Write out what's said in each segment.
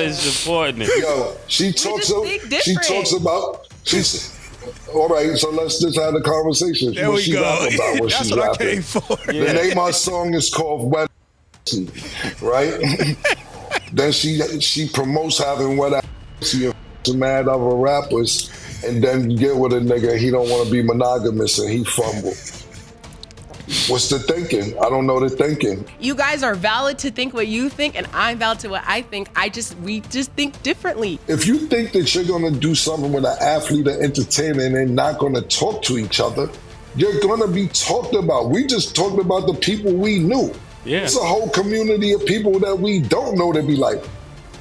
is supporting it. Yo, she talks about, she's, all right, so let's just have a conversation. There we go. About That's what I came for. The name of our song is called Wet, right? Then she promotes having wet ass and mad other rappers, and then get with a nigga, he don't want to be monogamous and he fumble. What's the thinking? I don't know the thinking. You guys are valid to think what you think, and I'm valid to what I think. We just think differently. If you think that you're gonna do something with an athlete or entertainer and they're not gonna talk to each other, you're gonna be talked about. We just talked about the people we knew. Yeah. It's a whole community of people that we don't know that be like,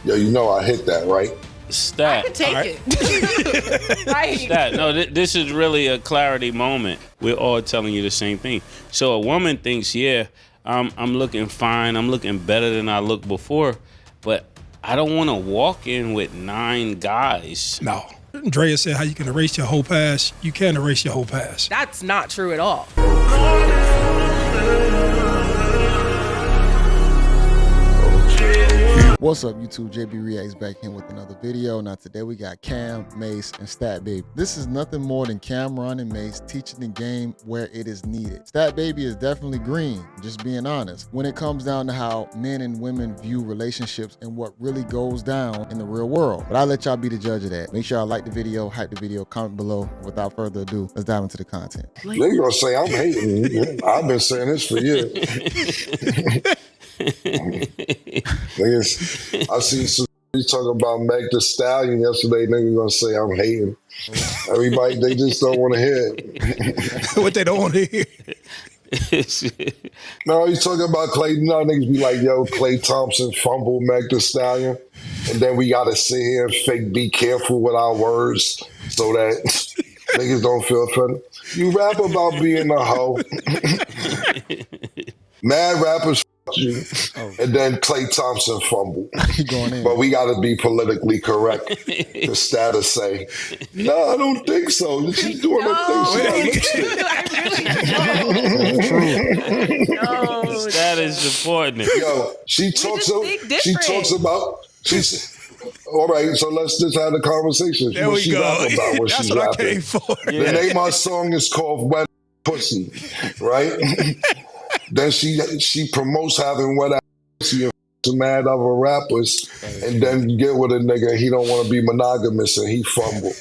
yo, you know I hit that, right? Stat. I could take it. Right. Stat. No, this is really a clarity moment. We're all telling you the same thing. So a woman thinks, yeah, I'm looking fine. I'm looking better than I looked before, but I don't want to walk in with 9 guys. No. Drea said how you can erase your whole past. You can't erase your whole past. That's not true at all. What's up, YouTube? JayBReacts back in with another video. Now today we got Cam, Mace, and Stat Baby. This is nothing more than Camron and Mace teaching the game where it is needed. Stat Baby is definitely green, just being honest, when it comes down to how men and women view relationships and what really goes down in the real world. But I'll let y'all be the judge of that. Make sure y'all like the video, hype the video, comment below. Without further ado, let's dive into the content. They're gonna say I'm hating. I've been saying this for years. Niggas, I see some talking about Meg the Stallion yesterday. Niggas gonna say I'm hating. Everybody, they just don't want to hear it. What they don't want to hear. No, he's talking about Clay. No, niggas be like, yo, Klay Thompson fumbled Meg the Stallion. And then we gotta sit here and fake be careful with our words so that niggas don't feel offended. You rap about being a hoe. Mad rappers you, and then Klay Thompson fumbled. But we got to be politically correct. The status say, no, I don't think so. She's doing her thing. The status supporting it. Yo, she talks about. All right, so let's just have a conversation. There we go. That's what I came for. The name of our song is called Wet Pussy, right? Then she promotes having wet ass and mad other rappers, and then get with a nigga, he don't want to be monogamous and he fumble.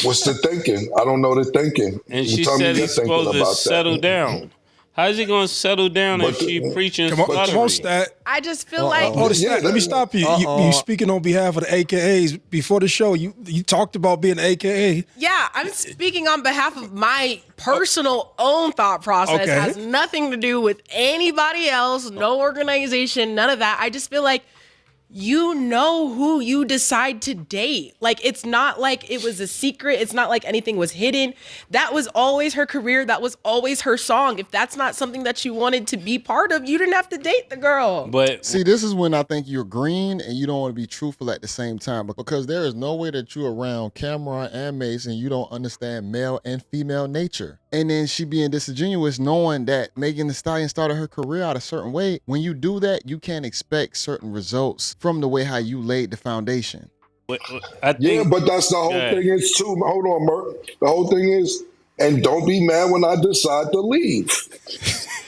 What's the thinking? I don't know the thinking. And she said he's supposed to settle down. How's he gonna settle down if she preaching? Come on, Stat. I just feel like. Stat, let me stop you. You speaking on behalf of the AKAs before the show. You talked about being an AKA. Yeah, I'm speaking on behalf of my personal own thought process. Okay. It has nothing to do with anybody else, no organization, none of that. I just feel like you know who you decide to date. Like, it's not like it was a secret. It's not like anything was hidden. That was always her career. That was always her song. If that's not something that you wanted to be part of, you didn't have to date the girl. But see, this is when I think you're green and you don't want to be truthful at the same time, because there is no way that you're around Camron and Mace and you don't understand male and female nature. And then she being disingenuous, knowing that Megan Thee Stallion started her career out a certain way. When you do that, you can't expect certain results from the way how you laid the foundation. But that's the whole thing is too. Hold on, Merk. The whole thing is, and don't be mad when I decide to leave.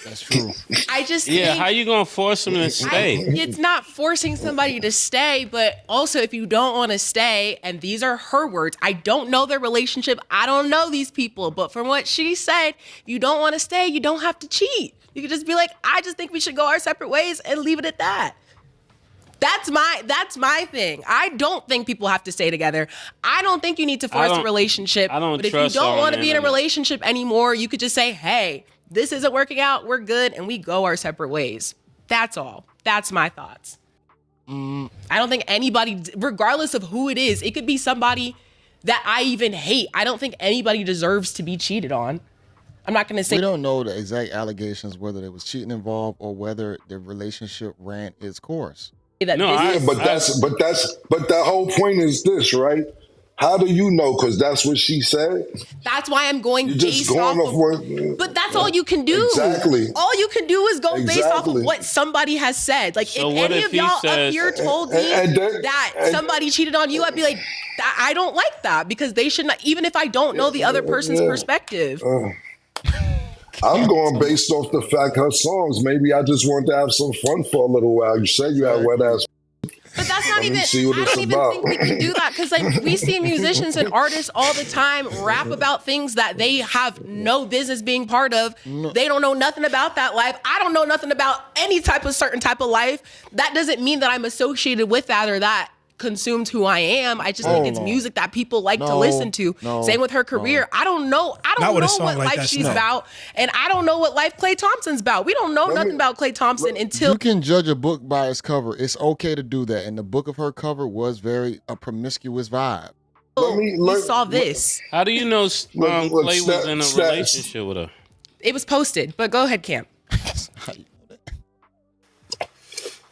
That's true. I just think, how you gonna force them to stay? It's not forcing somebody to stay, but also if you don't want to stay, and these are her words, I don't know their relationship, I don't know these people, but from what she said, if you don't want to stay, you don't have to cheat. You could just be like, I just think we should go our separate ways and leave it at that. That's my thing. I don't think people have to stay together. I don't think you need to force a relationship. But if you don't want to be in a relationship anymore, you could just say, hey, this isn't working out, we're good, and we go our separate ways. That's all. That's my thoughts. I don't think anybody, regardless of who it is, it could be somebody that I even hate. I don't think anybody deserves to be cheated on. I'm not going to say. We don't know the exact allegations, whether there was cheating involved or whether the relationship ran its course. But the whole point is this, right? How do you know? Because that's what she said. That's why I'm going You're based just going off off of. what. But that's all you can do. Exactly. All you can do is go based off of Exactly. what somebody has said. Like, So if what any if of he y'all up says- here told me that somebody cheated on you, I'd be like, I don't like that, because they should not, even if I don't know the other person's perspective. I'm going based off the fact her songs. Maybe I just wanted to have some fun for a little while. You said you had wet ass. But that's not even, see what I it's don't even about. think we can do that, because like we see musicians and artists all the time rap about things that they have no business being part of. They don't know nothing about that life. I don't know nothing about any type of certain type of life. That doesn't mean that I'm associated with that or that consumes who I am. I just think it's music that people like to listen to. Same with her career. I don't know. I don't know what life she's about, and I don't know what life Klay Thompson's about. We don't know nothing about Klay Thompson until you can judge a book by its cover. It's okay to do that, and the book of her cover was very a promiscuous vibe. we saw this. How do you know Klay was in a relationship with her? It was posted, but go ahead, Camp.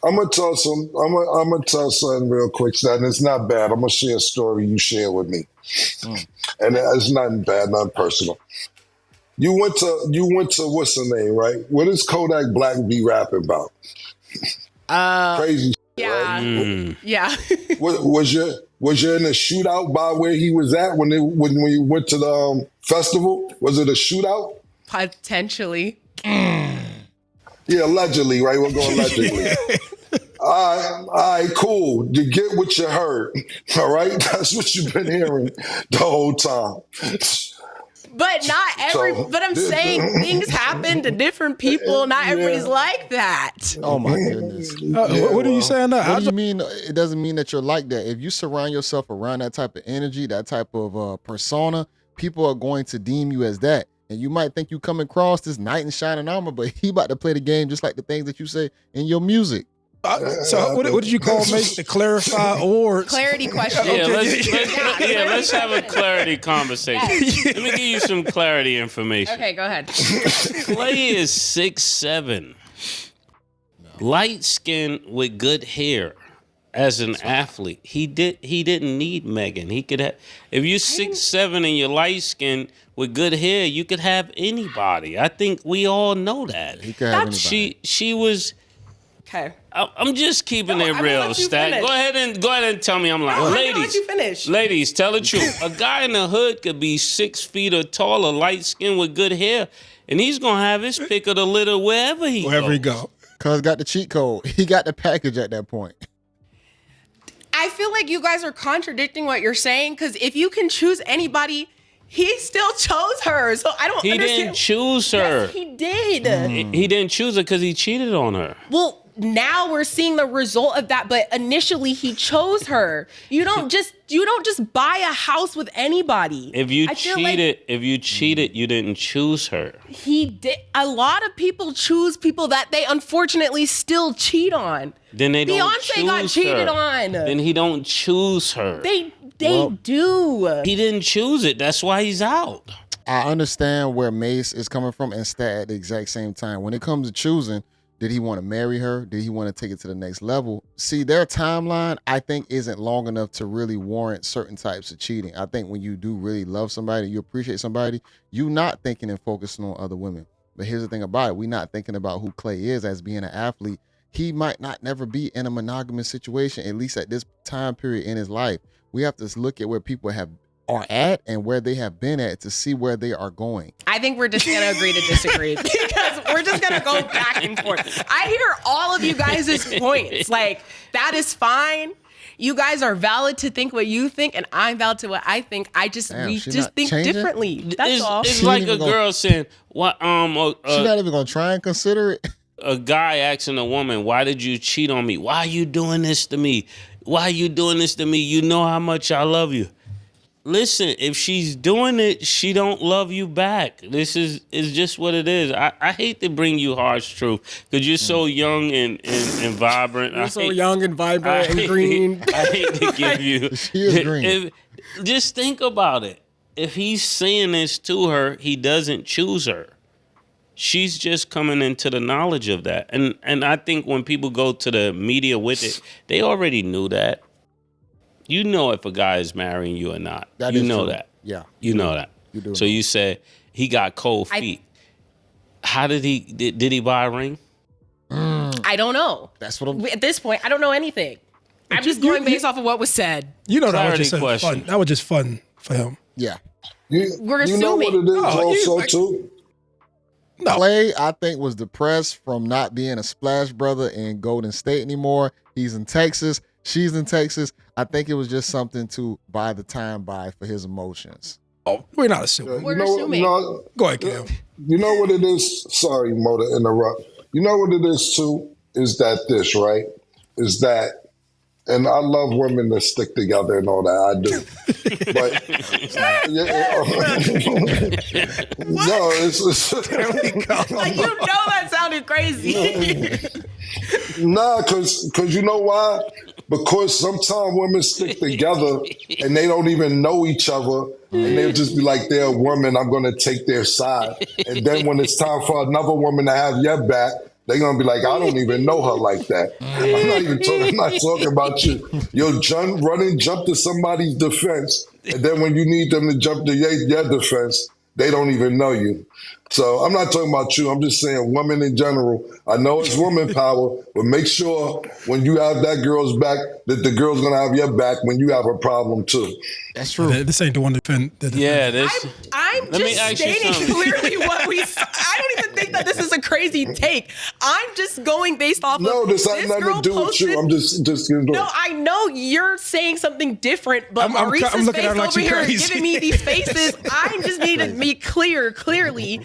I'm gonna tell something real quick, Stat, and it's not bad. I'm gonna share a story you shared with me, and it's nothing bad, nothing personal. You went to what's the name, right? What is Kodak Black be rapping about? Crazy. Yeah, right? yeah. Was you in a shootout by where he was at when you went to the festival? Was it a shootout? Potentially. Yeah, allegedly, right? We'll go allegedly. All right, cool. You get what you heard, all right? That's what you've been hearing the whole time. But not every. But I'm saying things happen to different people. Not everybody's like that. Oh my goodness. What are you saying now? What do you mean? It doesn't mean that you're like that. If you surround yourself around that type of energy, that type of persona, people are going to deem you as that. And you might think you come across this knight in shining armor, but he about to play the game just like the things that you say in your music. So what did you call me? The clarify awards? Clarity question. Yeah, let's have a clarity conversation. Let me give you some clarity information. Okay, go ahead. Klay is 6'7", light skin with good hair. As an athlete, he didn't need Megan. He could have, if you're 6'7" and you're light skin with good hair, you could have anybody. I think we all know that. He could have anybody. She was. Okay. I'm just keeping it real, Stat. Go ahead and tell me I'm lying. I'm gonna let you finish. Ladies, tell the truth. A guy in the hood could be 6 feet or taller, light skin with good hair, and he's gonna have his pick of the litter wherever he goes. Cuz got the cheat code. He got the package at that point. I feel like you guys are contradicting what you're saying, because if you can choose anybody, he still chose her. So I don't understand. He didn't choose her. Yes, he did. He didn't choose her because he cheated on her. Well, now we're seeing the result of that, but initially he chose her. You don't just buy a house with anybody. If you cheated, you didn't choose her. He did. A lot of people choose people that they unfortunately still cheat on. Then they don't Beyonce choose got cheated her. on. Then he don't choose her. They do. He didn't choose it. That's why he's out. I understand where Mace is coming from and Stat at the exact same time. When it comes to choosing, did he want to marry her? Did he want to take it to the next level? See, their timeline, I think, isn't long enough to really warrant certain types of cheating. I think when you do really love somebody, you appreciate somebody, you're not thinking and focusing on other women. But here's the thing about it. We're not thinking about who Klay is as being an athlete. He might not never be in a monogamous situation, at least at this time period in his life. We have to look at where people are at and where they have been at to see where they are going. I think we're just gonna agree to disagree because we're just gonna go back and forth. I hear all of you guys' points. Like, that is fine. You guys are valid to think what you think, and I'm valid to what I think. We just think changing? differently. That's all. It's like a girl saying, "What?" She's not even gonna try and consider it. A guy asking a woman, "Why did you cheat on me? Why are you doing this to me? Why are you doing this to me? You know how much I love you." Listen, if she's doing it, she don't love you back. This is just what it is. I hate to bring you harsh truth because you're so young and vibrant. You're so young and vibrant and green. I hate to give you. She is green. Just think about it. If he's saying this to her, he doesn't choose her. She's just coming into the knowledge of that. And I think when people go to the media with it, they already knew that. You know if a guy is marrying you or not. That you is know true. that. Yeah. You know that. You do. So you said he got cold feet. How did he buy a ring? I don't know. That's what I'm. At this point, I don't know anything. I'm just going based off of what was said. You know that was Clarity just question. fun. That was just fun for him. Yeah. We're You know what assuming. it is Oh, also like- too. No. Clay, I think, was depressed from not being a Splash brother in Golden State anymore. He's in Texas. She's in Texas. I think it was just something to buy the time by for his emotions. Oh, we're not assuming. We're you know, assuming. You know, Go ahead, Cam. you know what it is? Sorry, Mo, to interrupt. You know what it is too? Is that this, right? Is that, and I love women that stick together and all that. I do. But, no, it's Like, you know that sounded crazy. nah, cause you know why? Because sometimes women stick together and they don't even know each other, and they'll just be like, they're a woman, I'm gonna take their side. And then when it's time for another woman to have your back, they're gonna be like, I don't even know her like that. I'm not talking about you. You'll jump to somebody's defense, and then when you need them to jump to your defense, they don't even know you. So I'm not talking about you. I'm just saying women in general. I know it's woman power, but make sure when you have that girl's back, that the girl's gonna have your back when you have a problem too. That's true. This ain't the one to defend. Yeah, this. I'm Let me just ask you stating something. clearly what we. I don't even think that this is a crazy take. I'm just going based off No, of this has nothing girl to do with posted. you. I'm just gonna do No, it. I know you're saying something different, but I'm Maurice's looking face at her like over she here crazy. giving me these faces. I just need to be clearly.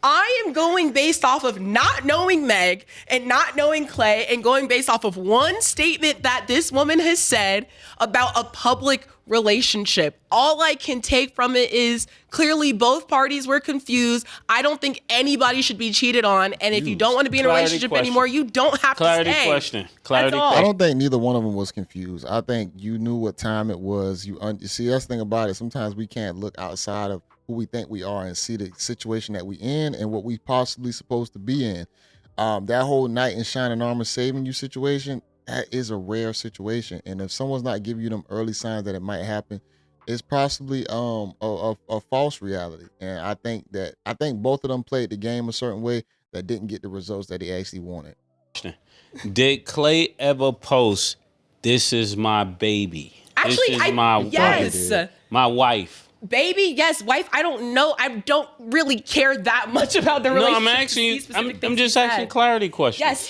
I am going based off of not knowing Meg and not knowing Clay and going based off of one statement that this woman has said about a public relationship. All I can take from it is clearly both parties were confused. I don't think anybody should be cheated on. And if you don't want to be in a Clarity relationship question. anymore, you don't have Clarity to stay. question. Clarity That's all. I don't think neither one of them was confused. I think you knew what time it was. You see, that's the thing about it. Sometimes we can't look outside of who we think we are and see the situation that we in and what we possibly supposed to be in. That whole knight in shining armor saving you situation, that is a rare situation. And if someone's not giving you them early signs that it might happen, it's possibly a false reality. And I think both of them played the game a certain way that didn't get the results that they actually wanted. Did Clay ever post, "This is my baby"? Actually, this is my yes. wife. My wife. Baby, yes. Wife, I don't know. I don't really care that much about the No, relationship. I'm asking you. These specific I'm things just he asking said. clarity questions. Yes,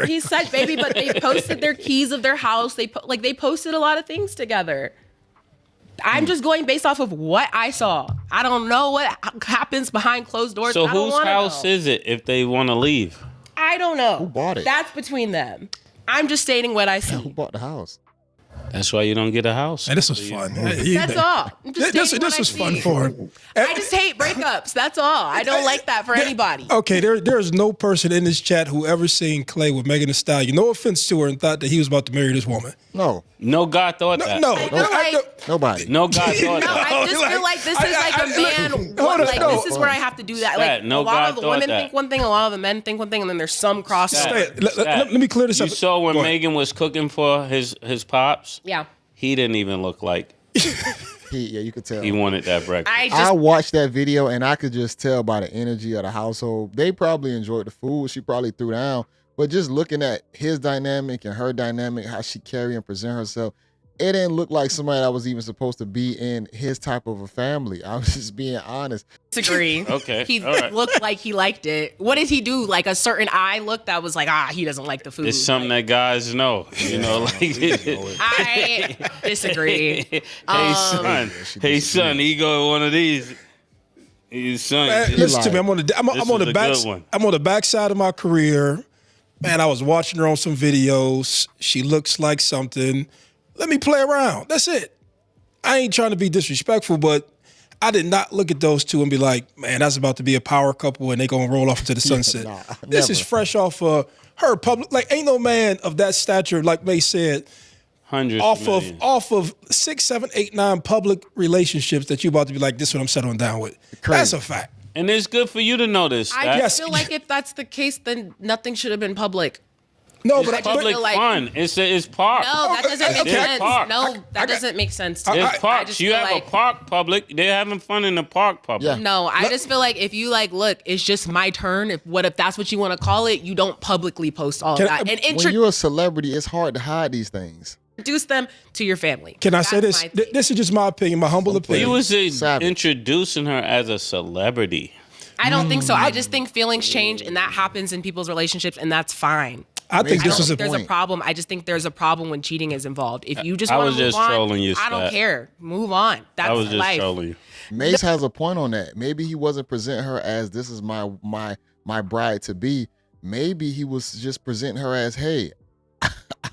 he said baby, but they posted their keys of their house. They posted a lot of things together. I'm just going based off of what I saw. I don't know what happens behind closed doors. So I don't whose wanna house know. is it if they want to leave? I don't know. Who bought it? That's between them. I'm just stating what I Who see. bought the house? That's why you don't get a house. Hey, this was fun. That's all. I'm just This stating what I was fun see. for him. I just hate breakups. That's all. I don't like that for anybody. Okay, there's no person in this chat who ever seen Clay with Megan Thee Stallion. No offense to her, and thought that he was about to marry this woman. No, No God thought that. No, I feel like- nobody. No God thought No, that. I just feel like this is like a man. Hold on, Like no. this is where I have to do that. Stat, Like no a lot God of the thought women that. think one thing, a lot of the men think one thing, and then there's some crossover. Stat. Let me clear this You up. saw when Go ahead. Megan was cooking for his pops? Yeah, He didn't even look like Yeah, you could tell. he wanted that breakfast. I I just watched that video and I could just tell by the energy of the household. They probably enjoyed the food. She probably threw down. But just looking at his dynamic and her dynamic, how she carry and present herself, it didn't look like somebody that was even supposed to be in his type of a family. I was just being honest. disagree. Okay, He all right. looked like he liked it. What did he do? Like a certain eye look that was like, he doesn't like the food. It's something that guys know. You know, like I disagree. hey son, he go one of these. His son. Man, this- listen to me. I'm on This the is back. a good one. I'm on the backside of my career. Man, I was watching her on some videos. She looks like something. Let me play around. That's it. I ain't trying to be disrespectful, but I did not look at those two and be like, man, that's about to be a power couple and they gonna roll off into the sunset. nah, this never. is fresh off of her public. Like, ain't no man of that stature, like May said, Hundreds off of 6, 7, 8, 9 public relationships that you about to be like, this is what I'm settling down with. Crazy. That's a fact. And it's good for you to know this. I Stat. Yes. feel like if that's the case, then nothing should have been public. No, It's but public feel like- fun. It's park. No, that doesn't make Okay. sense. Park. No, that doesn't make sense to me. It's I parks. just You feel have like, a park public. They're having fun in the park public. Yeah. No, I just feel like if you like, look, it's just my turn. If that's what you want to call it, you don't publicly post all of Can I- that and When you're a celebrity, it's hard to hide these things. introduce them to your family. can I say That's this? my thing. This is just my opinion, my humble He opinion. was Savage. introducing her as a celebrity. I don't think so. I just think feelings change, and that happens in people's relationships, and that's fine. I think I this don't was a think there's a point. problem. I just think there's a problem when cheating is involved. If you just I want was to move just on, trolling you, I don't Stat. care. Move on. That's I was just life. trolling you. Mace has a point on that. Maybe he wasn't presenting her as this is my bride to be. Maybe he was just presenting her as, hey,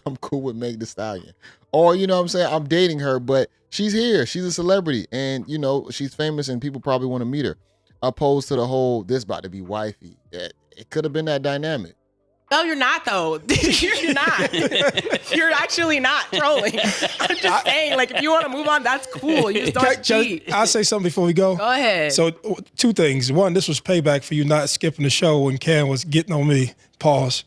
I'm cool with Meg Thee Stallion. Or, you know what I'm saying? I'm dating her, but she's here. She's a celebrity. And, you know, she's famous and people probably want to meet her. Opposed to the whole, this about to be wifey. It could have been that dynamic. No, you're not though. You're not. You're actually not trolling. I'm just saying, like, if you want to move on, that's cool. You just don't cheat. I'll say something before we go. Go ahead. So, two things. One, this was payback for you not skipping the show when Cam was getting on me. Pause.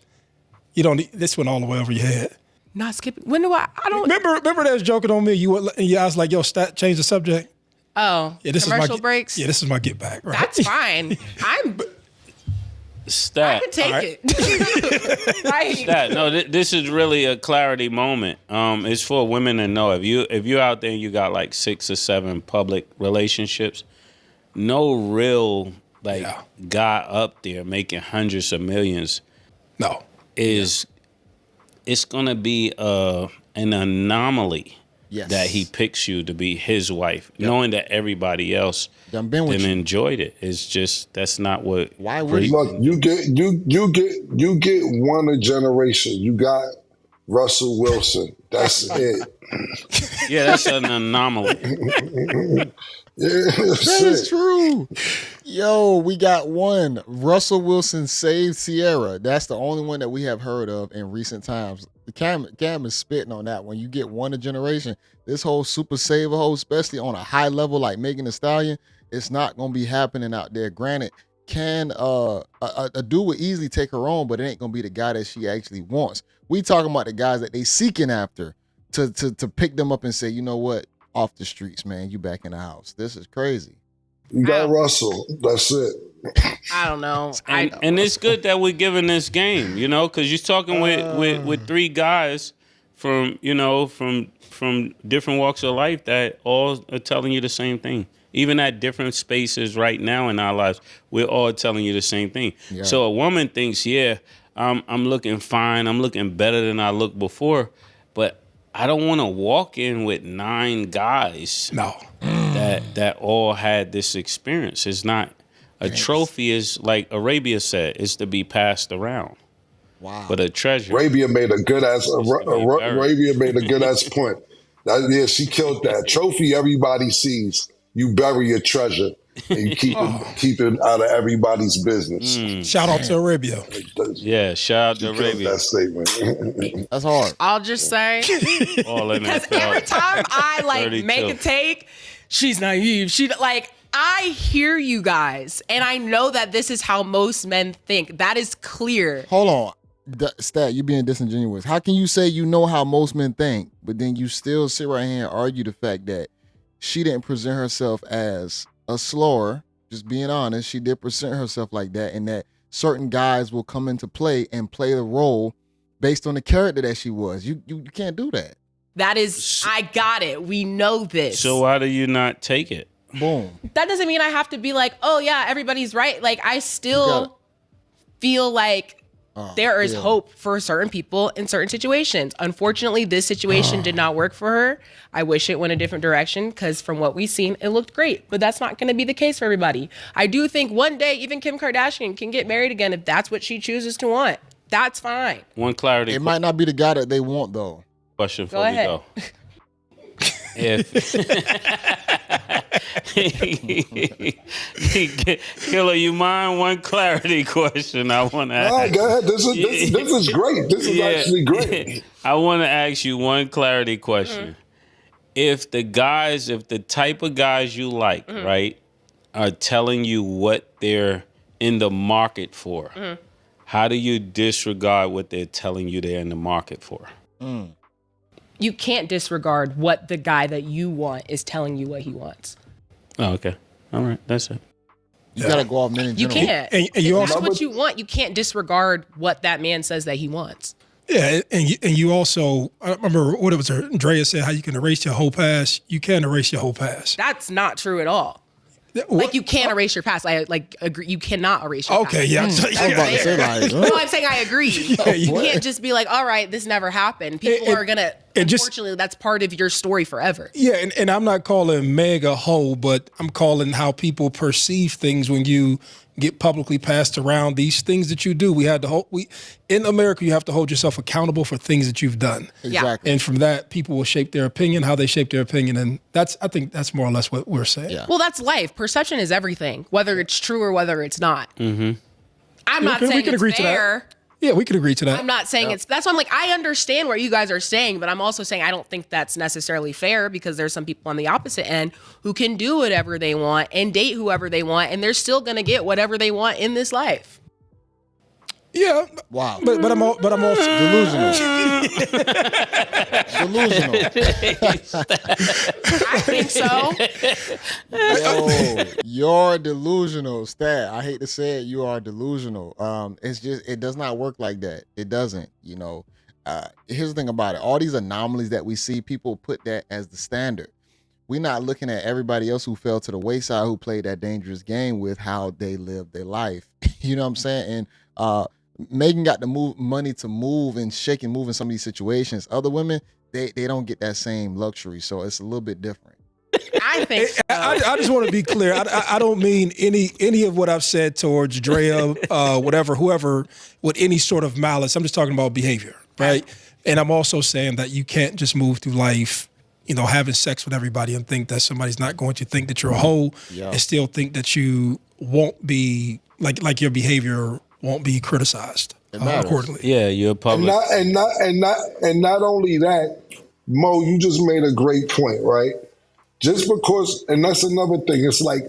You don't need, this went all the way over your head. Not skipping. When do I don't. Remember they was joking on me. I was like, yo, change the subject. Oh, Yeah, this commercial is my breaks. Yeah, this is my get back. Right? That's fine. I Stat. can take it. Right. Stat. No, this is really a clarity moment. It's for women to know if you're out there and you got like 6 or 7 public relationships, no real guy up there making hundreds of millions No. is it's gonna be an anomaly. Yes. That he picks you to be his wife, knowing that everybody else Done been with then you. enjoyed it. It's just that's not what. Why would he? Look, you get one a generation. You got Russell Wilson. That's it. Yeah, that's an anomaly. Yeah, that's That is it. true. Yo, we got one. Russell Wilson saved Sierra. That's the only one that we have heard of in recent times. Cam is spitting on that one. You get one a generation. This whole super saver hole, especially on a high level like Megan Thee Stallion, it's not gonna be happening out there. Granted, can a dude would easily take her on, but it ain't gonna be the guy that she actually wants. We talking about the guys that they seeking after to pick them up and say, you know what, off the streets, man, you back in the house. This is crazy. You got Russell. That's it. I don't know. And it's good that we're giving this game, you know, because you're talking with 3 guys from different walks of life that all are telling you the same thing. Even at different spaces right now in our lives, we're all telling you the same thing. Yeah. So a woman thinks, I'm looking fine, I'm looking better than I looked before, but I don't want to walk in with 9 guys No. that all had this experience. It's not a trophy. Is like Arabia said, is to be passed around. Wow. But a treasure. Arabia made a good ass. buried. Arabia made a good ass point. Yeah, she killed that trophy. Everybody sees. You bury your treasure and you keep it out of everybody's business. Shout out to Arabia. Yeah, shout out to Killed Arabia. that statement. That's hard. I'll just say, All in because that. every time I 32. make a take, she's naive. I hear you guys, and I know that this is how most men think. That is clear. Hold on. Stat, you being disingenuous. How can you say you know how most men think, but then you still sit right here and argue the fact that she didn't present herself as a slower? Just being honest, she did present herself like that, and that certain guys will come into play and play the role based on the character that she was. You can't do that. That is, I got it. We know this. So why do you not take it? Boom. That doesn't mean I have to be like, oh yeah, everybody's right. Like I still feel like there is hope for certain people in certain situations. Unfortunately, this situation did not work for her. I wish it went a different direction because from what we've seen, it looked great. But that's not going to be the case for everybody. I do think one day even Kim Kardashian can get married again if that's what she chooses to want. That's fine. One clarity It might not be the guy that they want though. question Go before ahead. we go. Killer, you mind one clarity question I want to All right, ask? go ahead. This is great. This is actually great. I want to ask you one clarity question. If the type of guys you like, right, are telling you what they're in the market for, How do you disregard what they're telling you they're in the market for? You can't disregard what the guy that you want is telling you what he wants. Oh, okay. All right. That's it. You gotta go off men in You general. can't. And If you that's also, what you want, you can't disregard what that man says that he wants. yeah, and you also, I remember what it was, Andrea said, how you can erase your whole past. You can't erase your whole past. That's not true at all. Like you can't erase your past. I agree. You cannot erase your Okay, past. yeah. I was about to say like, No, I'm saying I agree. You what? can't just be like, all right, this never happened. People are gonna. Unfortunately, that's part of your story forever. Yeah, and I'm not calling Meg a hoe, but I'm calling how people perceive things when you get publicly passed around these things that you do. In America, you have to hold yourself accountable for things that you've done. exactly. And from that, people will shape their opinion, how they shape their opinion. And I think that's more or less what we're saying. Yeah. Well, that's life. Perception is everything, whether it's true or whether it's not. Mm-hmm. I'm not we saying can it's agree to that. fair. Yeah, we could agree to that. I'm not saying that's why I'm like, I understand what you guys are saying, but I'm also saying I don't think that's necessarily fair because there's some people on the opposite end who can do whatever they want and date whoever they want, and they're still gonna get whatever they want in this life. Yeah. Wow. But I'm also Delusional. Delusional. I think so. Yo, you're delusional, Stat. I hate to say it, you are delusional. It's just, it does not work like that. It doesn't, you know. Here's the thing about it. All these anomalies that we see, people put that as the standard. We're not looking at everybody else who fell to the wayside, who played that dangerous game with how they lived their life. You know what I'm saying? And Megan got the money to move and shake and move in some of these situations. Other women, they don't get that same luxury, so it's a little bit different. I think so. I just want to be clear. I don't mean any of what I've said towards Drea, whoever, with any sort of malice. I'm just talking about behavior, right? And I'm also saying that you can't just move through life, having sex with everybody and think that somebody's not going to think that you're a hoe and still think that you won't be, like your behavior won't be criticized accordingly. Yeah, you're public. And not only that, Mo, you just made a great point, right? Just because, and that's another thing. It's like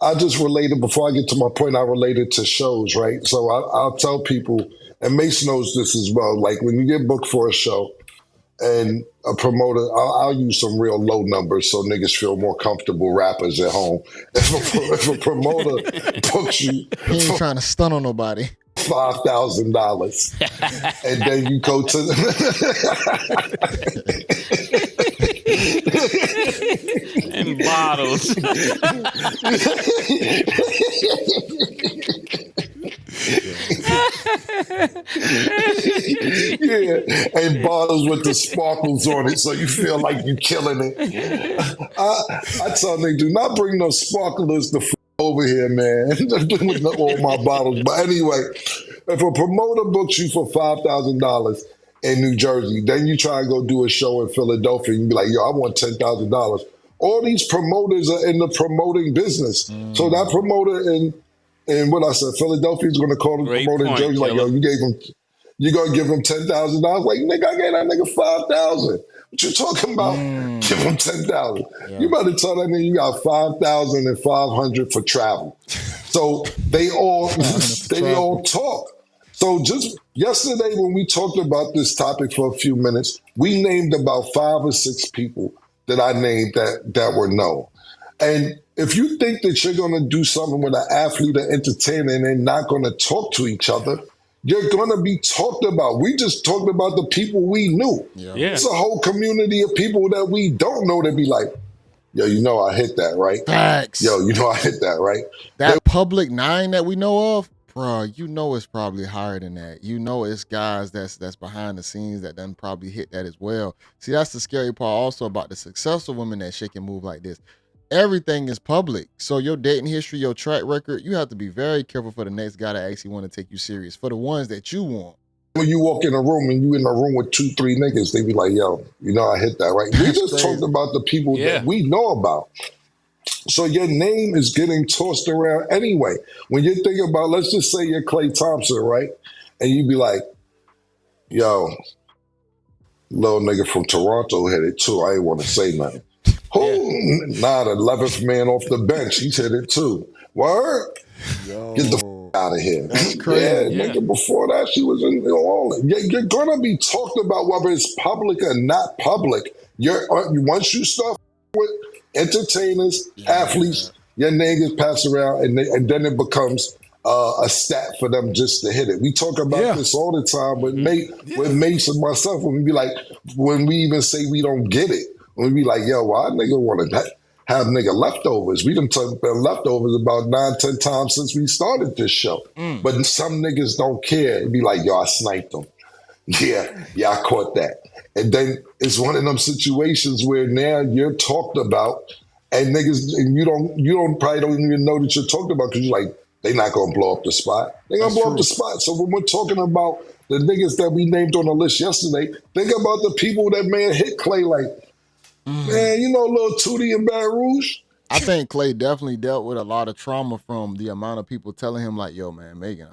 I just related before I get to my point. I related to shows, right? So I'll tell people, and Mace knows this as well. Like when you get booked for a show, and a promoter, I'll use some real low numbers so niggas feel more comfortable, rappers at home. If a promoter books you, He ain't trying to stun on nobody. $5,000, and then you go to And bottles. yeah, and bottles with the sparkles on it, so you feel like you're killing it. I tell niggas, do not bring no sparklers to over here, man. With all my bottles. But anyway, if a promoter books you for $5,000 in New Jersey, then you try to go do a show in Philadelphia, and you be like, yo, I want $10,000. All these promoters are in the promoting business. So that promoter in what I said, Philadelphia is going to call the promoter in Jersey, like, yo, you going to give him $10,000? Like, nigga, I gave that nigga $5,000. What you talking about? Give him $10,000. Yeah. You better tell that nigga you got $5,500 for travel. So they all talk. So just yesterday when we talked about this topic for a few minutes, we named about 5 or 6 people that I named that were known. And if you think that you're going to do something with an athlete or entertainer and they're not going to talk to each other, you're going to be talked about. We just talked about the people we knew. Yeah. It's a whole community of people that we don't know that be like, yo, I hit that, right? Facts. Yo, I hit that, right? That public 9 that we know of, bro, it's probably higher than that. It's guys that's behind the scenes that done probably hit that as well. See, that's the scary part also about the successful women that shake and move like this. Everything is public. So your dating history, your track record, you have to be very careful for the next guy that actually want to take you serious. For the ones that you want. When you walk in a room and you in a room with 2, 3 niggas, they be like, yo, I hit that, right? We just talked about the people that we know about. So your name is getting tossed around anyway. When you think about, let's just say you're Klay Thompson, right? And you be like, yo, little nigga from Toronto hit it too. I ain't want to say nothing. Who? Nah, the 11th man off the bench. He's hit it too. Word? Yo. Get the out of here. That's crazy. Yeah, nigga, before that, she was in all. You're going to be talked about whether it's public or not public. Once you start with entertainers, athletes, your name gets passed around, and then it becomes a stat for them just to hit it. We talk about this all the time with Mace and myself when we even say we don't get it. When we be like, yo, why nigga want to have nigga leftovers? We done talked about leftovers about 9-10 times since we started this show. But some niggas don't care. It'd be like, yo, I sniped them. Yeah, I caught that. And then it's one of them situations where now you're talked about, and niggas, and you probably don't even know that you're talked about because you're like, they not gonna blow up the spot. They gonna blow up the spot. So when we're talking about the niggas that we named on the list yesterday, think about the people that may have hit Clay like, man, you know, little Tootie and Baton Rouge. I think Clay definitely dealt with a lot of trauma from the amount of people telling him like, "Yo, man, Megan,"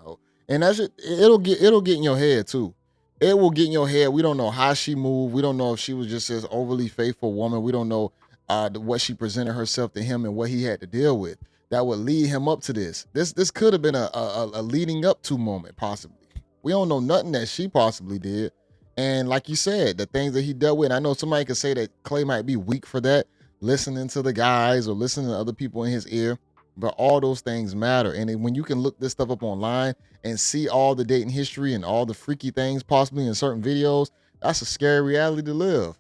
and it'll get in your head too. It will get in your head. We don't know how she moved. We don't know if she was just this overly faithful woman. We don't know what she presented herself to him and what he had to deal with that would lead him up to this. This could have been a leading up to moment possibly. We don't know nothing that she possibly did. And like you said, the things that he dealt with, I know somebody could say that Clay might be weak for that, listening to the guys or listening to other people in his ear, but all those things matter. And when you can look this stuff up online and see all the dating history and all the freaky things possibly in certain videos, that's a scary reality to live.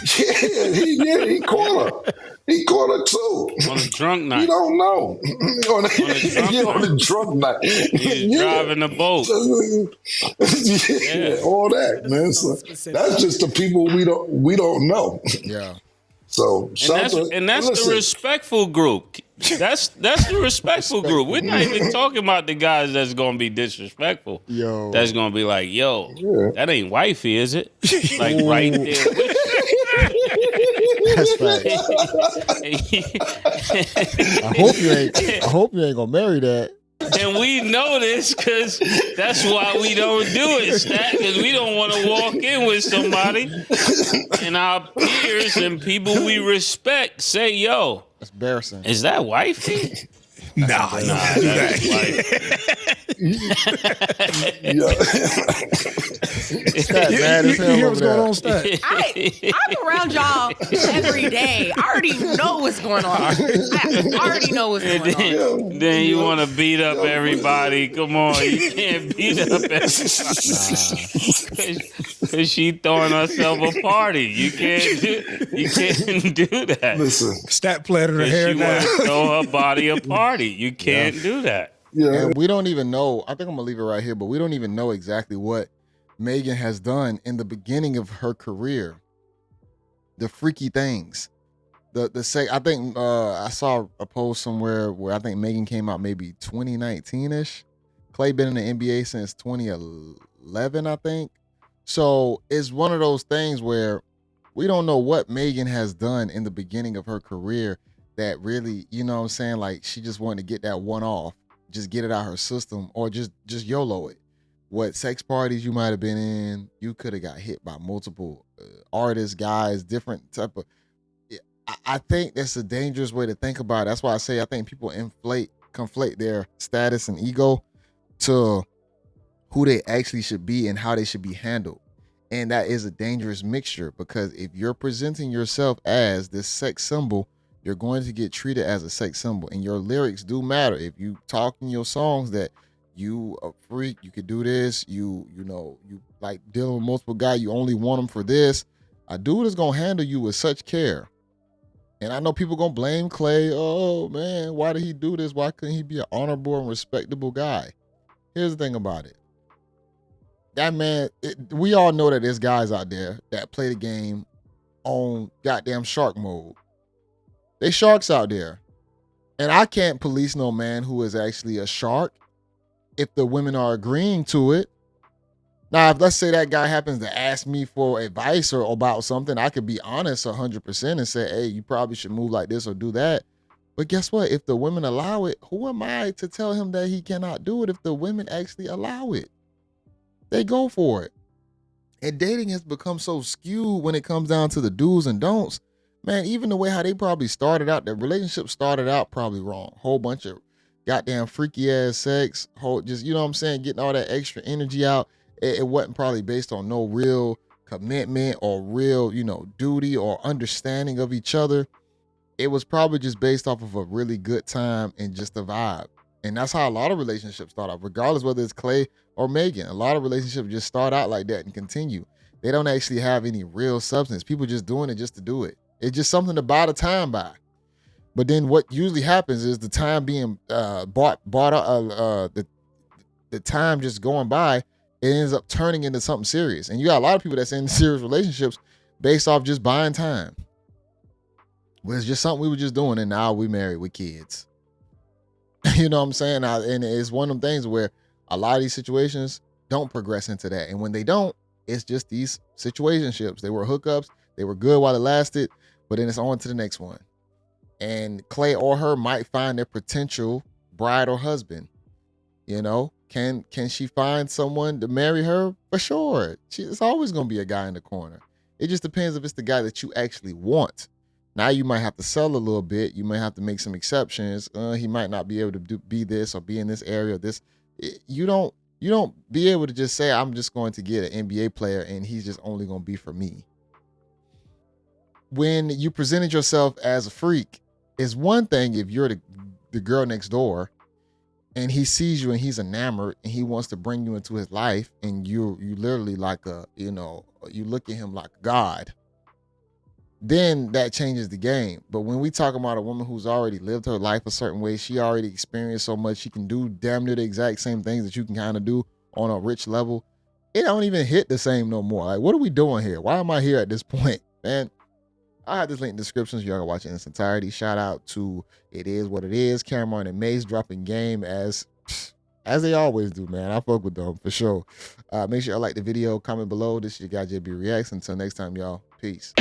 He caught her. He caught her too. On a drunk night. You don't know. on a drunk night. He's driving the boat. All that, man. So that's just the people we don't know. Yeah. So that's the respectful group. That's the respectful group. We're not even talking about the guys that's gonna be disrespectful. Yo. That's gonna be like, that ain't wifey, is it? Like right there with That's right. I hope you ain't gonna marry that. And we know this because that's why we don't do it, Stat, because we don't want to walk in with somebody and our peers and people we respect say, yo, that's embarrassing. Is that wifey? Nah, that's Stat mad as hell. You hear what's going on, Stat? I'm around y'all every day. I already know what's going on. I already know what's going on. Then you want to beat up everybody. Come on, you can't beat up everybody. Because she throwing herself a party. You can't do that. Listen, Stat planted her hair She now. want to throw her body a party. You can't do that. yeah. And we don't even know. I think I'm gonna leave it right here, but we don't even know exactly what Megan has done in the beginning of her career. The freaky things. I think I saw a post somewhere where I think Megan came out maybe 2019-ish. Clay been in the NBA since 2011, I think. So it's one of those things where we don't know what Megan has done in the beginning of her career that really, you know what I'm saying, like she just wanted to get that one off, just get it out her system, or just YOLO it. What sex parties you might have been in, you could have got hit by multiple artists, guys, different type of. I think that's a dangerous way to think about it. That's why I say I think people conflate their status and ego to who they actually should be and how they should be handled. And that is a dangerous mixture because if you're presenting yourself as this sex symbol, you're going to get treated as a sex symbol. And your lyrics do matter. If you talk in your songs that you a freak, you could do this, you like dealing with multiple guys, you only want them for this, a dude is going to handle you with such care. And I know people going to blame Clay. Oh, man, why did he do this? Why couldn't he be an honorable and respectable guy? Here's the thing about it. That man, we all know that there's guys out there that play the game on goddamn shark mode. They sharks out there. And I can't police no man who is actually a shark if the women are agreeing to it. Now, if let's say that guy happens to ask me for advice or about something, I could be honest 100% and say, hey, you probably should move like this or do that. But guess what? If the women allow it, who am I to tell him that he cannot do it if the women actually allow it? They go for it. And dating has become so skewed when it comes down to the do's and don'ts. Man, even the way how they probably started out, their relationship started out probably wrong. Whole bunch of goddamn freaky ass sex, just, you know what I'm saying, getting all that extra energy out. It wasn't probably based on no real commitment or real, duty or understanding of each other. It was probably just based off of a really good time and just a vibe. And that's how a lot of relationships start out, regardless whether it's Clay or Megan. A lot of relationships just start out like that and continue. They don't actually have any real substance. People just doing it just to do it. It's just something to buy the time by. But then what usually happens is the time being the time just going by, it ends up turning into something serious. And you got a lot of people that's in serious relationships based off just buying time. Well, it's just something we were just doing, and now we married with kids. You know what I'm saying? And it's one of them things where a lot of these situations don't progress into that. And when they don't, it's just these situationships. They were hookups. They were good while it lasted, but then it's on to the next one. And Clay or her might find their potential bride or husband. Can she find someone to marry her? For sure. It's always going to be a guy in the corner. It just depends if it's the guy that you actually want. Now you might have to sell a little bit. You might have to make some exceptions. He might not be able to be this or be in this area. You don't be able to just say, I'm just going to get an NBA player and he's just only going to be for me. When you presented yourself as a freak, it's one thing if you're the girl next door and he sees you and he's enamored and he wants to bring you into his life and you literally like you look at him like God. Then that changes the game. But when we talk about a woman who's already lived her life a certain way, she already experienced so much, she can do damn near the exact same things that you can kind of do on a rich level. It don't even hit the same no more. Like, what are we doing here? Why am I here at this point? Man, I have this link in the description so y'all can watch it in its entirety. Shout out to It Is What It Is, Camron and Mace dropping game as they always do, man. I fuck with them for sure. Make sure y'all like the video, comment below. This is your guy JayBReacts. Until next time, y'all. Peace.